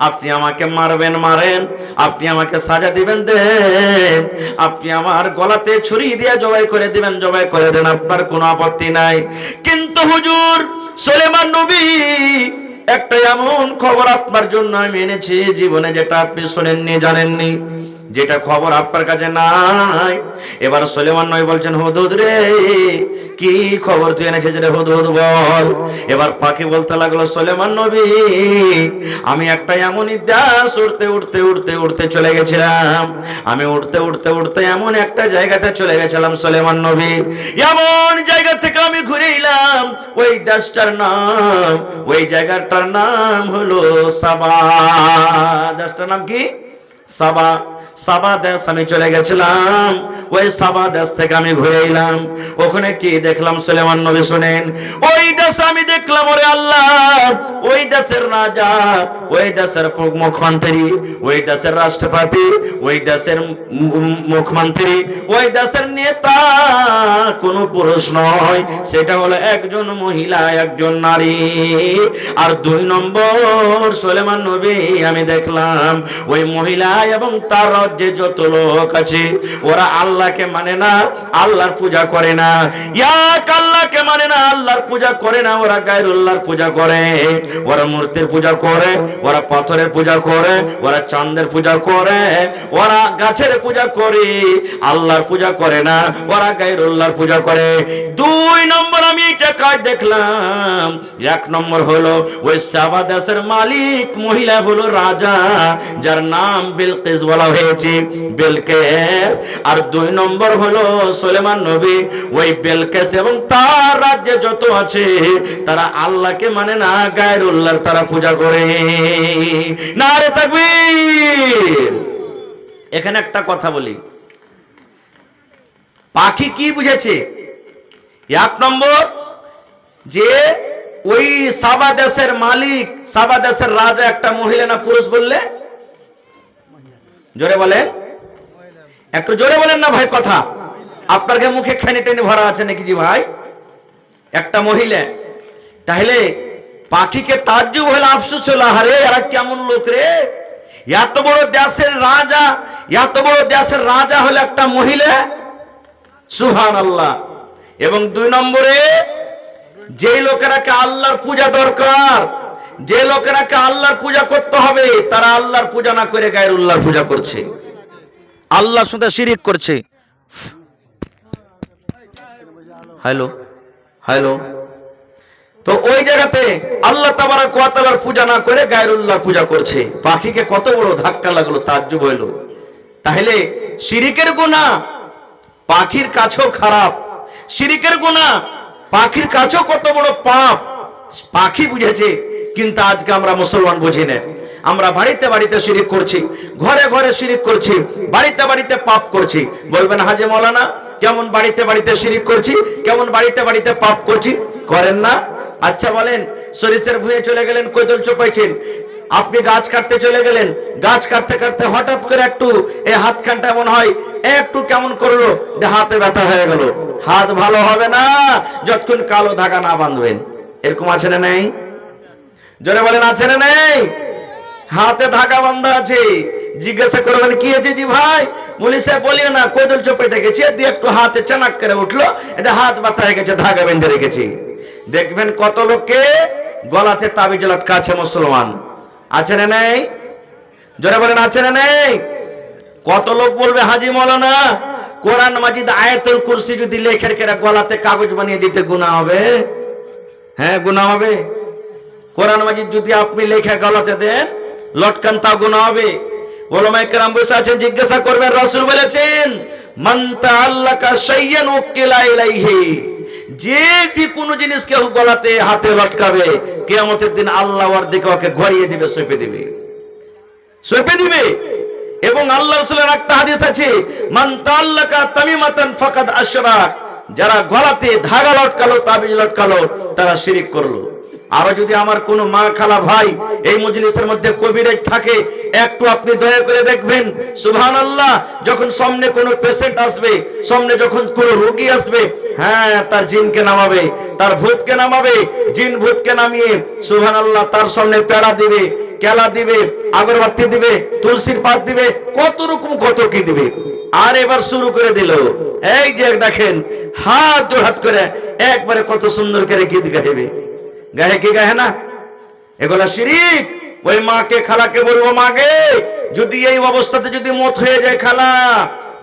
আপনি আমাকে মারবেন মারেন, আপনি আমাকে সাজা দিবেন দেন, আপনি আমার গলাতে ছুরি দিয়ে জবাই করে দিবেন জবাই করে দেন, আপনার কোনো আপত্তি নাই। কিন্তু হুজুর সুলেমান নবী, একটা এমন খবর আপনার জন্য আমি এনেছি জীবনে যেটা আপনি শোনেননি জানেননি, যেটা খবর আপনার কাছে নাই। এবার সুলেমান নবী বলছেন, হুদহুদ রে, কি খবর তুই এনেছিস রে হুদহুদ বল। এবার পাখি বলতে লাগলো, সুলেমান নবী, আমি একটা এমনই দাস উড়তে উড়তে উড়তে উড়তে চলে গেছিলাম, আমি উড়তে উড়তে উড়তে এমন একটা জায়গাতে চলে গেছিলাম সুলেমান নবী, এমন জায়গা থেকে আমি ঘুরে এলাম, ওই দাসটার নাম, ওই জায়গাটার নাম হলো সাবা। দাসটার নাম কি? সাবা। সাবা দেশ আমি চলে গেছিলাম, ওই সাবা দেশ থেকে আমি ঘুরে এলাম। ওখানে কি দেখলাম সুলেমান নবী শুনেন, ওই দেশ আমি দেখলাম, ওরে আল্লাহ, ওই দেশের রাজা, ওই দেশের মুখ্যমন্ত্রী, ওই দেশের রাষ্ট্রপতি, ওই দেশের মুখ্যমন্ত্রী, ওই দেশের নেতা কোনো পুরুষ নয়, সেটা হলো একজন মহিলা, একজন নারী। আর 2 নম্বর সুলেমান নবী আমি দেখলাম, ওই মহিলা এবং তার রাজ্যে যত লোক আছে ওরা আল্লাহকে মানে না, আল্লাহর পূজা করে না, এক আল্লাহকে মানে না, আল্লাহর পূজা করে না, ওরা গায়রুল্লাহর পূজা করে, ওরা মূর্তির পূজা করে, ওরা পাথরের পূজা করে, ওরা চাঁদের পূজা করে, ওরা গাছের পূজা করে, আল্লাহর পূজা করে না, ওরা গায়রুল্লাহর পূজা করে। 2 নম্বর আমি এটা কাজ দেখলাম। 1 নম্বর হলো ওই সাবা দেশের মালিক মহিলা হলো রাজা, যার নাম বিলকিস বলা হয়েছে, বিলকিস। আর 2 নম্বর হলো সুলেমান নবী, ওই বিলকিস এবং তার রাজ্যে যত আছে তারা আল্লাহকে মানে না, গায়রুল্লাহর তারা পূজা করে। নারে তাকবীর। এখানে একটা কথা বলি, পাখি কি বুঝেছে? 1 নম্বর, যে ওই সাবা দেশের মালিক, সাবা দেশের রাজা একটা মহিলা না পুরুষ বললে? জোরে বলেন, একটু জোরে বলেন না ভাই, কথা আপনার মুখে খেনে টেনে ভরা আছে নাকি জি ভাই? একটা মহিলা। তাহলে পাখিকে তাজ্জুব হলো, আফসোস হলো, আরে এরা কেমন লোক রে, এত বড় দেশের রাজা, এত বড় দেশের রাজা হলো একটা মহিলা, সুবহানাল্লাহ। এবং 2 নম্বরে, যে লোকেরাকে আল্লাহর পূজা দরকার, যে লোকেরাকে আল্লাহর পূজা করতে হবে, তারা আল্লাহর পূজা না করে গায়রুল্লাহর পূজা করছে, আল্লাহর সাথে শিরিক করছে। Hello hello. তো ওই জায়গাতে আল্লাহ তাবারাক ওয়া তাআলার পূজা না করে গায়রুল্লাহর পূজা করছে। পাখিকে কত বড় ধাক্কা লাগলো, তাজ্জুব হলো। তাহলে শিরিকের গুনাহ পাখির কাছেও খারাপ, শিরিকের গুনাহ পাখির কাছেও কত বড় পাপ, পাখি বুঝেছে। কিন্তু আজকে আমরা মুসলমান বুঝি না, আমরা বাড়িতে বাড়িতে শিরিক করছি, ঘরে ঘরে শিরিক করছি, বাড়িতে বাড়িতে পাপ করছি। বলবেন হাজী মাওলানা, কেমন বাড়িতে বাড়িতে শিরিক করছি, কেমন বাড়িতে বাড়িতে পাপ করছি? করেন না? আচ্ছা বলেন, সরিষার ভুঁয়ে চলে গেলেন, কোদল চোপাইছেন, আপনি গাছ কাটতে চলে গেলেন, গাছ কাটতে কাটতে হঠাৎ করে একটু এই হাতখানটা এমন হয়, একটু কেমন করলো, হাতে ব্যথা হয়ে গেল, হাত ভালো হবে না যতক্ষণ কালো ধাগা না বাঁধবেন। এরকম আছে না নেই? জোরে বলেন, আছে না নেই? হাতে ধাগা বাঁধা আছে, জিজ্ঞাসা করবেন কি হয়েছে জি ভাই? বলি সাহেব বলিও না, কোদল চোপাইতে গেছে, দিয়ে একটু হাতে চানাক করে উঠলো, এটা হাত ব্যথা হয়ে গেছে, ধাগা বেঁধে রেখেছি। দেখবেন কত লোককে গলাতে তাবিজ লটকাছে মুসলমান, আছে না নেই? জোরে বলেন, আছে না নেই? কত লোক বলবে হাজী মাওলানা, কোরআন মাজিদ আয়াতুল কুরসি যদি লেখে রেখে গলাতে কাগজ বানিয়ে দিতে গুনাহ হবে? হ্যাঁ, গুনাহ হবে। কোরআন মাজিদ যদি আপনি লেখা গলাতে দেন লটকান, তা গুনাহ হবে। উলামায়ে কেরাম বসে আছেন, জিজ্ঞাসা করবেন, রাসূল বলেছেন মান তাআল্লাকা শাইয়ান উকিলা ইলাইহি, যে কি কোন জিনিস কেউ গলাতে হাতে লটকাবে, কিয়ামতের দিন আল্লাহ ওর দিকে ওকে ঘরিয়ে দিবে, সঁপে দিবে, সঁপে দিবে। এবং আল্লাহ রাসূলের একটা হাদিস আছে, মান তাআল্লাকা তামিমাতান ফাকাদ আশরাক, যারা গলাতে ধাগা লটকালো, তাবিজ লটকালো, তারা শিরিক করলো। আরো যদি আমার কোনো মা খালা ভাই এই মজলিসের মধ্যে কবিরাজ থাকে, একটু আপনি দয়া করে দেখবেন, সুবহানাল্লাহ, যখন সামনে কোনো পেশেন্ট আসবে, সামনে যখন কোনো রোগী আসবে, হ্যাঁ, তার জিনকে নামাবে, তার ভূতকে নামাবে, জিন ভূতকে নামিয়ে সুবহানাল্লাহ তার সামনে পেড়া দিবে, কেলা দিবে, আগরবাতি দিবে, তুলসীর পাত দিবে, কত রকম কত কি দিবে। আর এবার শুরু করে দিল, এই যে দেখেন হাত দু হাত করে একবারে কত সুন্দর করে গীত গাইবে। গায়ে কি গায়ে না? এগুলা শিরিক। ওই মাকে খালাকে বলবো, মাকে যদি এই অবস্থাতে যদি মত হয়ে যায় খালা,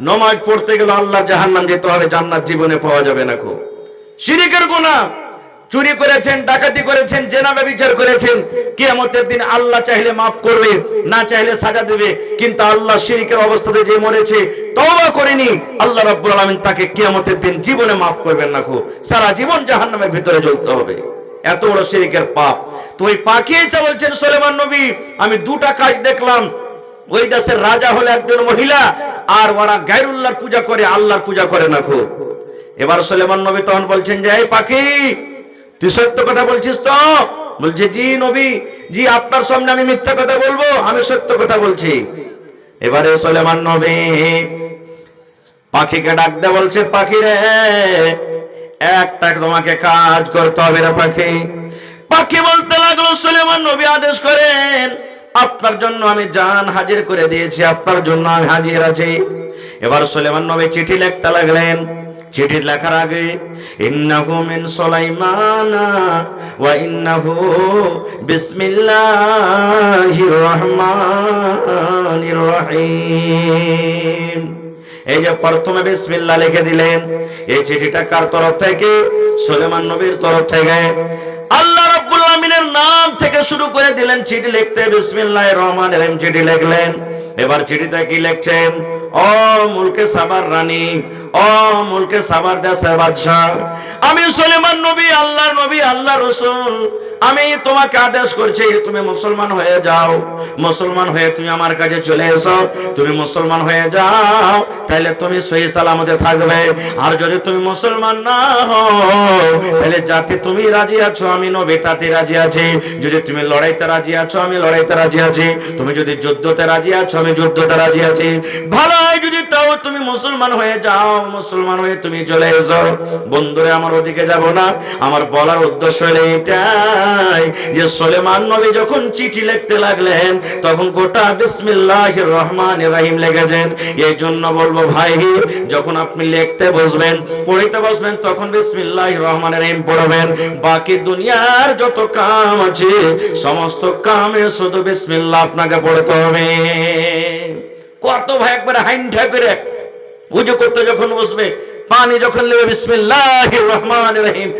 নমাজ পড়তে গেলে আল্লাহ জাহান্নাম যেতে হবে, জান্নাত জীবনে পাওয়া যাবে না। খুব শিরিকের গুনাহ। চুরি করেছেন, ডাকাতি করেছেন, জেনা ব্যভিচার করেছেন, কিয়ামতের দিন আল্লাহ চাইলে মাফ করবে, না চাইলে সাজা দেবে। কিন্তু আল্লাহ শিরিকের অবস্থাতে যে মরেছে, তওবা করেনি, আল্লাহ রাব্বুল আলামিন তাকে কিয়ামতের দিন জীবনে মাফ করবেন না। খুব সারা জীবন জাহান্নামের ভিতরে জ্বলতে হবে। এত বড় শিরিকের পাপ। তো ওই পাখি এসে বলছেন সুলাইমান নবী, আমি দুটা কাজ দেখলাম। ওই দেশের রাজা হলো একজন মহিলা, আর ওরা গায়রুল্লাহর পূজা করে, আল্লাহর পূজা করে না। খুব এবার সুলাইমান নবী তখন বলছেন যে, এই পাখি, তুই সত্য কথা বলছিস তো? বলছে, জি নবী, জি, আপনার সামনে আমি মিথ্যা কথা বলবো? আমি সত্য কথা বলছি। এবারে সুলাইমান নবী পাখিকে ডাক দে, বলছে, পাখি রে, একটা তোমাকে কাজ করতে হবে রে পাখি। পাখি বলতে লাগলো, সুলাইমান নবী আদেশ করেন, আপনার জন্য আমি জান হাজির করে দিয়েছি, আপনার জন্য আমি হাজির আছি। এবার সুলাইমান নবী চিঠি লিখতে লাগলেন। চিঠি লেখার আগে, ইন্নাহু মিন সুলাইমানা ওয়া ইন্নাহু বিসমিল্লাহির রহমানির রহিম, এই যে প্রথমে বিসমিল্লাহ লিখে দিলেন। এই চিঠিটা কার তরফ থেকে? সুলাইমান নবীর তরফ থেকে। আল্লাহ রাব্বুল আলামিনের নাম থেকে শুরু করে দিলেন চিঠি লিখতে, বিসমিল্লাহির রহমানির রহিম চিঠি লিখলেন। এবার চিঠিতে কি লিখছেন? ও মুলকে সাবার রানী, ও মুলকে সাবার দেশের বাদশা, আমি সুলাইমান নবী, আল্লাহর নবী, আল্লাহর রাসূল, আমি তোমাকে আদেশ করছি, তুমি মুসলমান হয়ে যাও। মুসলমান হয়ে তুমি আমার কাছে চলে এসো। তুমি মুসলমান হয়ে যাও, তাহলে তুমি সহি সালামতে থাকবে। আর যদি তুমি মুসলমান না হও, তাহলে যাতে তুমি রাজি আছো, আমি নবী তাতে রাজি আছি। যদি তুমি লড়াইতে রাজি আছো, আমি লড়াইতে রাজি আছি। তুমি যদি যুদ্ধতে রাজি আছো, আমি যুদ্ধতে রাজি আছি। ভালো হয় যদি তাও তুমি মুসলমান হয়ে যাও, মুসলমান হয়ে তুমি চলে এসো। বন্ধুরে, আমার ওদিকে যাব না, আমার বলার উদ্দেশ্য হলো এটাই যে সুলাইমান নবী যখন চিঠি লিখতে লাগলেন, তখন গোটা বিসমিল্লাহির রহমানির রহিম লিখেছেন। এই জন্য বলবো ভাই, যখন আপনি লিখতে বসবেন, পড়তে বসবেন, তখন বিসমিল্লাহির রহমানির রহিম পড়বেন। বাকি দুনিয়ার যত কাম আছে, সমস্ত কামে শুধু বিসমিল্লাহ আপনাকে পড়তে হবে। কত ভাই একবারে হাইন্ঠা করে ওযু করতে যখন বসবে, পানি যখন নেবে, বিসমিল্লাহির রহমানির রহিম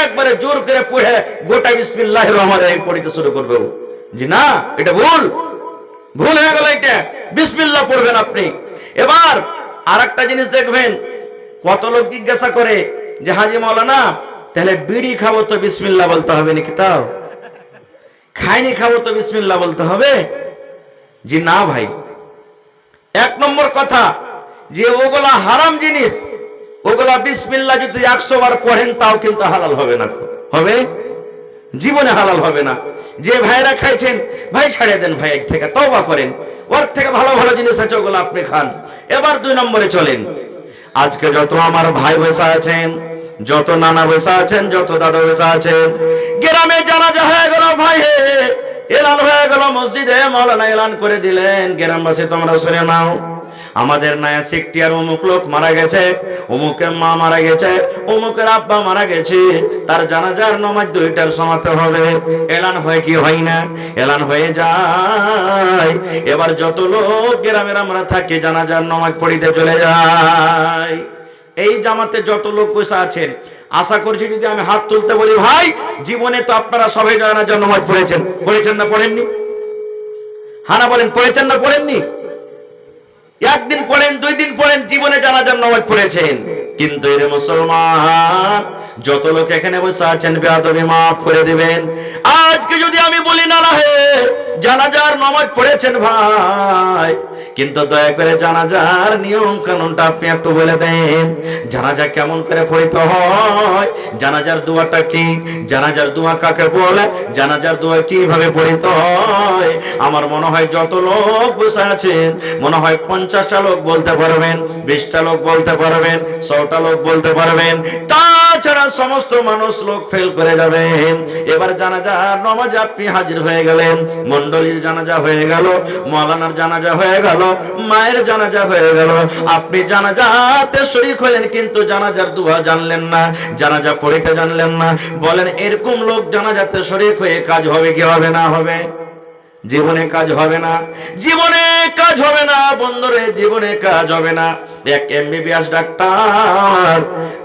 একবারে জোর করে পড়ে গোটা বিসমিল্লাহির রহমানির রহিম পড়তে শুরু করবে। জি না, এটা ভুল, ভুল হয়ে গেল। এটা বিসমিল্লাহ পড়বেন আপনি। এবার আরেকটা জিনিস দেখবেন, কত লোক জিজ্ঞাসা করে যে, হাজী মাওলানা, তাহলে বিড়ি খাবো তো বিসমিল্লাহ বলতে হবে নাকি? তাও খাইনি খাবো তো বিসমিল্লাহ বলতে হবে? জি না ভাই, এক নম্বর কথা যে ওগুলা হারাম জিনিস, ওগুলা বিসমিল্লাহ যদি 100 বার পড়েন তাও কিন্তু হালাল হবে না। হবে? জীবনে হালাল হবে না। যে ভাইরা খাইছেন, ভাই ছাড়ে দেন, ভাই এক থেকে তওবা করেন, ওর থেকে ভালো ভালো জিনিস আছে, ওগুলো আপনি খান। এবার 2 নম্বরে চলেন। আজকে যত আমার ভাই বসা আছেন, যত নানা বসা আছেন, যত দাদা বসা আছেন, গ্রামে জানাজা হয়ে গেল, ভাই এলান হয়ে গেল, মসজিদে মাওলানা এলান করে দিলেন, গ্রামবাসী তোমরা শুনে নাও, আমাদের নয়া সেক্টিয়ার অমুক লোক মারা গেছে, অমুকের মা মারা গেছে, অমুকের আব্বা মারা গেছে, তার জানাজার নামাজ 2টার সময়তে হবে। এলান হয় কি হয় না? এলান হয়ে যায়। এবার যত লোক গ্রামের আমরা থাকি, জানাজার নামাজ পড়িতে চলে যায়। এই জামাতে যত লোক বসে আছেন, আশা করছি যদি আমি হাত তুলতে বলি, ভাই জীবনে তো আপনারা সবাই জানাজার নামাজ পড়েছেন, পড়েছেন না পড়েননি? হানা বলেন, পড়েছেন না পড়েননি? একদিন পড়েন, 2 দিন পড়েন, জীবনে জানাজার নামাজ পড়েছেন। কিন্তু এর মুসলমান যত লোক এখানে বসে আছেন, বেয়াদবি মাফ করে দিবেন। আজকে যদি আমি বলি না হে জানাজার নামাজ পড়েছেন ভাই, কিন্তু দয়া করে জানাজার নিয়ম কানুনটা আপনি একটু বলে দেন। জানাজা কেমন করে পড়িতে হয়, জানাজার দোয়াটা কি, জানাজার দোয়া কাকে বলে, জানাজার দোয়া কিভাবে পড়িতে হয়। আমার মনে হয় যত লোক বসে আছেন মনে হয় 50টা লোক বলতে পারবেন, 20টা লোক বলতে পারবেন, 100টা লোক বলতে পারবেন, তাছাড়া সমস্ত মানুষ লোক ফেল করে যাবেন। এবার জানাজার নামাজ আপনি হাজির হয়ে গেলেন, মন্ডলীর জানাজা হয়ে গেল, মাওলানার জানাজা হয়ে গেল, মায়ের জানাজা হয়ে গেল, আপনি জানাজাতে শরীক হলেন কিন্তু জানাজার দোয়া জানলেন না, জানাজা পড়িতে জানলেন না। বলেন এরকম লোক জানাজাতে শরীক হয়ে কাজ হবে কি হবে না হবে? জীবনে কাজ হবে না, জীবনে কাজ হবে না বন্ধুরে, জীবনে কাজ হবে না। এক এমবিবিএস ডাক্তার,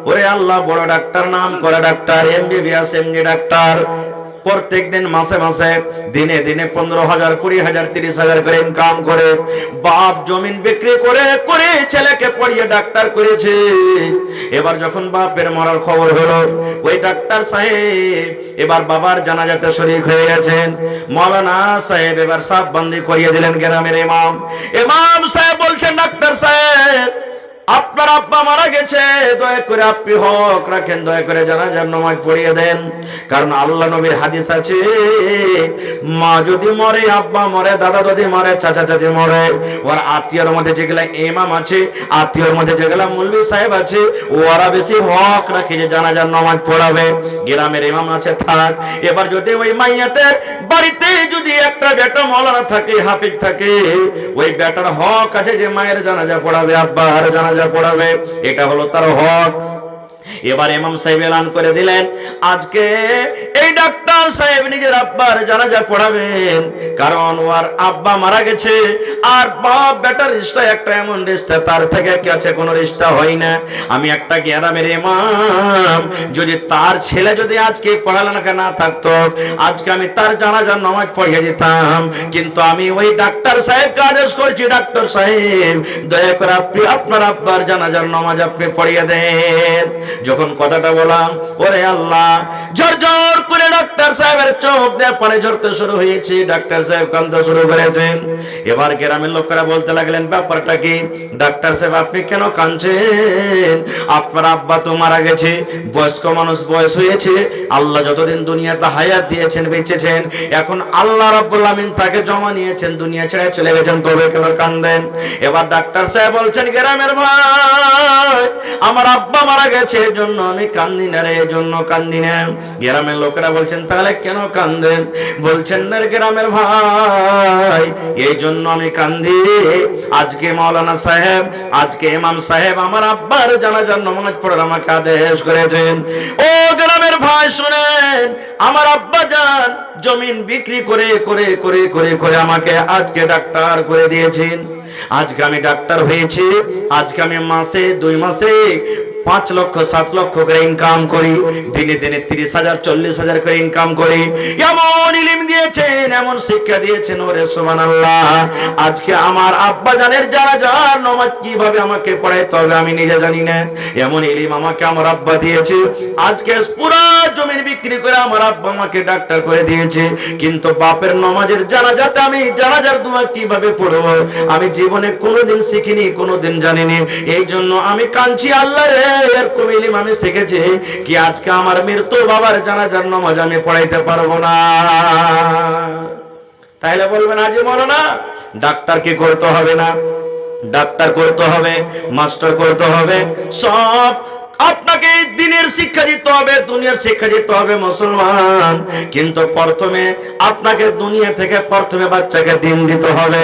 ওরে আল্লাহ, বড় ডাক্তার, নাম করা ডাক্তার, এমবিবিএস এমডি ডাক্তার, প্রত্যেক দিন মাসে মাসে দিনে দিনে 15,000 20,000 30,000 করে ইনকাম করে, বাপ জমিন বিক্রি করে করে ছেলেকে পড়িয়ে ডাক্তার করেছে। এবার যখন বাপের মরার খবর হলো, ওই ডাক্তার সাহেব এবার বাবার জানাজাতে শরীক হয়ে গেছেন। মাওলানা সাহেব এবার সাফ বন্দি করিয়ে দিলেন গ্রামের ইমাম। ইমাম সাহেব বলছেন, ডাক্তার সাহেব আপনার আব্বা মারা গেছে, দয়া করে আপনি হক রাখেন, দয়া করে জানাজার নামাজ পড়িয়ে দেন। কারণ আল্লাহ নবীর হাদিস আছে, মা যদি মরে, আব্বা মরে, দাদা যদি মরে, চাচা চাচি মরে, ওর আত্মীয়র মধ্যে যেগুলা ইমাম আছে, আত্মীয়র মধ্যে যেগুলা মুলবি সাহেব আছে, ওরা বেশি হক রাখে যে জানাজার নামাজ পড়াবে। গ্রামের ইমাম আছে থাক। এবার যদি ওই মাইয়াতের বাড়িতে যদি একটা বেটা মাওলানা থাকে, হাফিজ থাকে, ওই বেটার হক আছে যে মায়ের জানাজা পড়াবে, আব্বার জানাজা পড়াবে, এটা হলো তার হক। এবার ইমাম সাহেব এলান করে দিলেন, আজকে এই ডাক্তার সাহেব নিজের আব্বার জানাজা পড়াবেন, কারণ ওর আব্বা মারা গেছে। আর বাপ বেটার রিশতা একটা এমন রিশতা, তার থেকে কি আছে, কোনো রিশতা হয় না। আমি একটা গ্রামের ইমাম, যদি তার ছেলে যদি আজকে পড়ালেখা না থাকতো, আজকে আমি তার জানাজার নামাজ পড়িয়ে দিতাম। কিন্তু আমি ওই ডাক্তার সাহেবকে আদেশ করছি, ডাক্তার সাহেব দয়া করে আপনি আপনার আব্বার জানাজার নামাজ আপনি পড়িয়ে দেন। যখন কথাটা বললাম, ওরে আল্লাহ, ঝরঝর করে ডাক্তার সাহেবের চোখ দিয়ে পানি ঝরতে শুরু হয়েছে, ডাক্তার সাহেব কাঁদতে শুরু করেছেন। এবার গ্রামের লোকেরা বলতে লাগলেন, ব্যাপারটা কি? ডাক্তার সাহেব আপনি কেন কাঁদছেন? আপনার আব্বা তো মারা গেছে, বয়স্ক মানুষ, বয়স হয়েছে, আল্লাহ যতদিন দুনিয়াতে হায়াত দিয়েছেন, বেঁচেছেন, এখন আল্লাহ রাব্বুল আমিন তাকে জমা নিয়েছেন, দুনিয়া ছেড়ে চলে গেছেন, তবে কেন কাঁদেন? এবার ডাক্তার সাহেব বলছেন, গ্রামের ভাই, আমার আব্বা মারা গেছে, জন্য আমি কান্দি না রে, এজন্য কান্দি না। গ্রামের লোকেরা বলছেন, তাহলে কেন কান্দেন? বলছেন, না গ্রামের ভাই, এই জন্য আমি কান্দি, আজকে মাওলানা সাহেব, আজকে ইমাম সাহেব আমার আব্বার জানাজার নামাজ পড়ার আমাকে আদেশ করেছেন। ও গ্রামের ভাই শুনেন, আমার আব্বা জান জমিন বিক্রি করে করে করে করে করে আমাকে আজকে ডাক্তার করে দিয়েছেন। আজকে আমি ডাক্তার হয়েছি, আজকে আমি মাসে 2 মাসে 5 লক্ষ 7 লক্ষ করে ইনকাম করি, দিনে দিনে 30,000 40,000 করে ইনকাম করি। এমন ইলম দিয়েছেন, এমন শিক্ষা দিয়েছেন, ওরে সুবহানাল্লাহ। আজকে আমার আব্বা জানের জানাজার নামাজ কিভাবে আমাকে পড়াইতে হবে আমি নিজে জানি না, এমন ইলম আমাকে আমার আব্বা দিয়েছে। আজকে পুরো জমি বিক্রি করে আমার আব্বা আমাকে ডাক্তার করে দিয়েছে, কিন্তু বাপের নামাজের জানাজাতে আমি জানাজার দোয়া কিভাবে পড়ব আমি জীবনে কোনোদিন শিখিনি, কোনোদিন জানিনি। এই জন্য আমি কাঁদছি, আল্লাহ রে, এরকম ইলম আমি শিখেছি কি আজকে আমার মৃত্যু বাবার জানাজার নামাজ আমি পড়াইতে পারবো না। তাইলে বলবেন, আজি মাওলানা ডাক্তার কি করতে হবে না? ডাক্তার করতে হবে, মাস্টার করতে হবে, সব আপনাকে দিনের শিক্ষা দিতে হবে, দুনিয়ার শিক্ষা দিতে হবে মুসলমান। কিন্তু প্রথমে আপনাকে দুনিয়া থেকে প্রথমে বাচ্চাকে দিন দিতে হবে।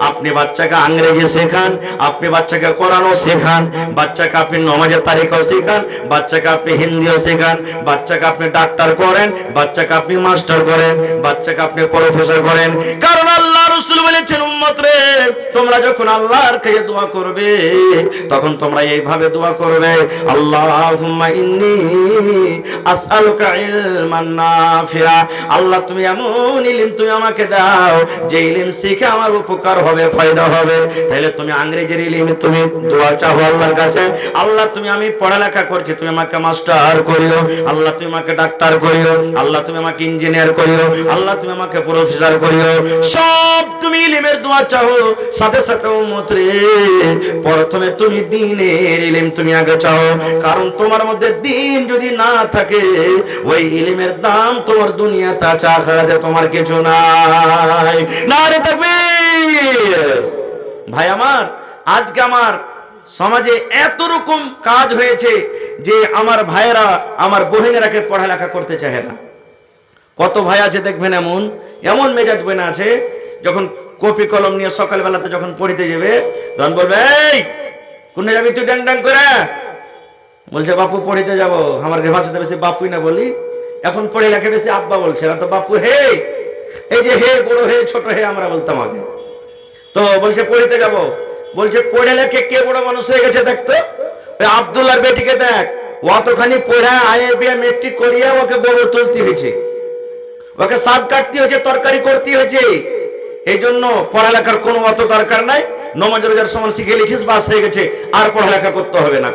আপনি বাচ্চাকে ইংরেজি শেখান, আপনি বাচ্চাকে কোরআনও শেখান, বাচ্চাকে আপনি নামাজের তারিখও শেখান, বাচ্চাকে আপনি হিন্দিও শেখান, বাচ্চাকে আপনি ডাক্তার করেন, বাচ্চাকে আপনি মাস্টার করেন, বাচ্চাকে আপনি প্রফেসর করেন। কারণ আল্লাহ রাসূল রাসূল বলেছেন, উম্মত রে, তোমরা যখন আল্লাহর কাছে দোয়া করবে তখন তোমরা এইভাবে দোয়া করবে, আল্লাহুম্মা ইন্নী আসআলুকা ইলমান নাফিআ। আল্লাহ তুমি এমন ইলম তুমি আমাকে দাও যে ইলম শিখে আমার উপকার হবে, ফায়দা হবে। তাহলে তুমি ইংরেজির ইলম তুমি দোয়া চাও আল্লাহর কাছে, আল্লাহ তুমি আমি পড়ালেখা করছি, তুমি আমাকে মাস্টার করিও, আল্লাহ তুমি আমাকে ডাক্তার করিও, আল্লাহ তুমি আমাকে ইঞ্জিনিয়ার করিও, আল্লাহ তুমি আমাকে প্রফেসর করিও। সব তুমি ইলমের দোয়া চাও, সাথে সাথে উম্মত রে প্রথমে তুমি দ্বীনের ইলম তুমি আগে চাও, কারণ তোমার মধ্যে দ্বীন যদি না থাকে ওই ইলমের দাম তোমার দুনিয়াতে আছে, আখিরাতে তোমার কিছু নাই। নারে তাকবীর। ভাই আমার, আজকে আমার সমাজে এত রকম কাজ হয়েছে যে আমার ভাইয়েরা আমার বহিনেরাকে পড়ালেখা করতে চায় না। কত ভাই আছে দেখবেন এমন এমন মেজাজ বনে আছে, যখন কপি কলম নিয়ে সকালবেলাতে যখন পড়িতে যাবে তখন বলবে, এই কোনে যাবি তুই ড্যাং ড্যাং করে? বলছে বাপু পড়িতে যাব। আমার ভাষাতে বেশি বাপুই না বলি, এখন পড়ে লেখে বেশি আব্বা বলছে না তো বাপু হে। এই যে হে বড় হে ছোট হে আমরা বলতাম আগে। তো বলছে পড়িতে যাব, বলছে পড়ে লেখে কে বড় মানুষ হয়ে গেছে দেখতো? ওই আব্দুল্লাহর বেটিকে দেখ, অতখানি পড়া আইএ বিএ মেট্রিক করিয়া ওকে গোবর তুলতে হয়েছে, ওকে শাক কাটতে হয়েছে, তরকারি করতে হয়েছে। এই জন্য পড়ালেখার কোনো অত দরকার নাই, নমাজ রোজার সমান শিখে লিখিস বাস হয়ে গেছে, আর পড়ালেখা করতে হবে না।